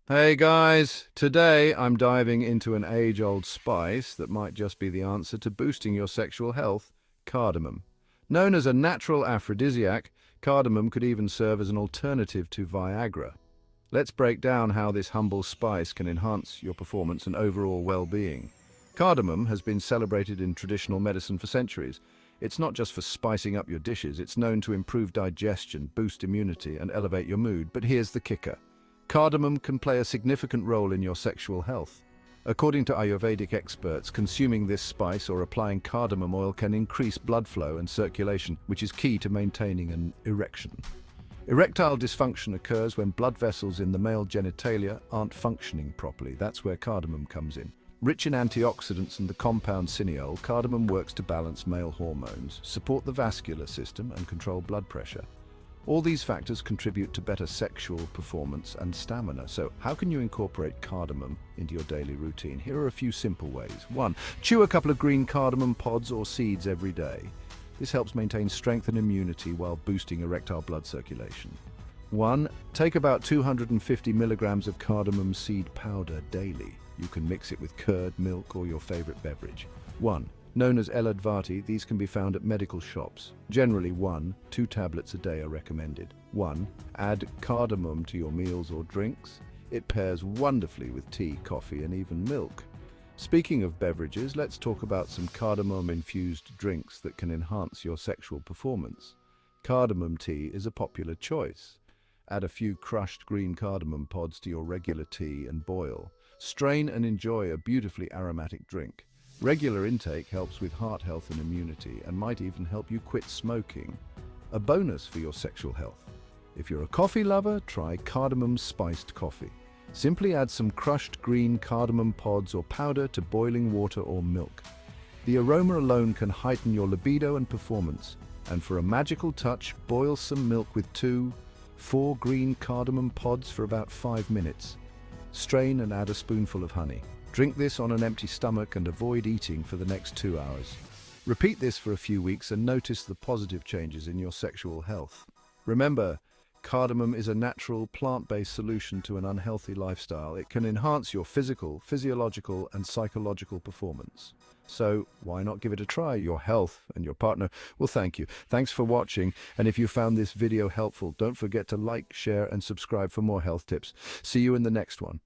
Hey guys, today I'm diving into an age-old spice that might just be the answer to boosting your sexual health, cardamom. Known as a natural aphrodisiac, cardamom could even serve as an alternative to Viagra. Let's break down how this humble spice can enhance your performance and overall well-being. Cardamom has been celebrated in traditional medicine for centuries. It's not just for spicing up your dishes, it's known to improve digestion, boost immunity, and elevate your mood. But here's the kicker. Cardamom can play a significant role in your sexual health. According to Ayurvedic experts, consuming this spice or applying cardamom oil can increase blood flow and circulation, which is key to maintaining an erection. Erectile dysfunction occurs when blood vessels in the male genitalia aren't functioning properly. That's where cardamom comes in. Rich in antioxidants and the compound cineol, cardamom works to balance male hormones, support the vascular system, and control blood pressure. All these factors contribute to better sexual performance and stamina. So how can you incorporate cardamom into your daily routine? Here are a few simple ways. 1. Chew a couple of green cardamom pods or seeds every day. This helps maintain strength and immunity while boosting erectile blood circulation. 1. Take about 250 milligrams of cardamom seed powder daily. You can mix it with curd, milk, or your favorite beverage. 1. Known as Eladvati, these can be found at medical shops. Generally 1-2 tablets a day are recommended. 1. Add cardamom to your meals or drinks. It pairs wonderfully with tea, coffee, and even milk. Speaking of beverages, let's talk about some cardamom-infused drinks that can enhance your sexual performance. Cardamom tea is a popular choice. Add a few crushed green cardamom pods to your regular tea and boil. Strain and enjoy a beautifully aromatic drink. Regular intake helps with heart health and immunity and might even help you quit smoking. A bonus for your sexual health. If you're a coffee lover, try cardamom spiced coffee. Simply add some crushed green cardamom pods or powder to boiling water or milk. The aroma alone can heighten your libido and performance. And for a magical touch, boil some milk with 2-4 green cardamom pods for about 5 minutes. Strain and add a spoonful of honey. Drink this on an empty stomach and avoid eating for the next 2 hours. Repeat this for a few weeks and notice the positive changes in your sexual health. Remember, cardamom is a natural, plant-based solution to an unhealthy lifestyle. It can enhance your physical, physiological, and psychological performance. So, why not give it a try? Your health and your partner will thank you. Thanks for watching, and if you found this video helpful, don't forget to like, share, and subscribe for more health tips. See you in the next one.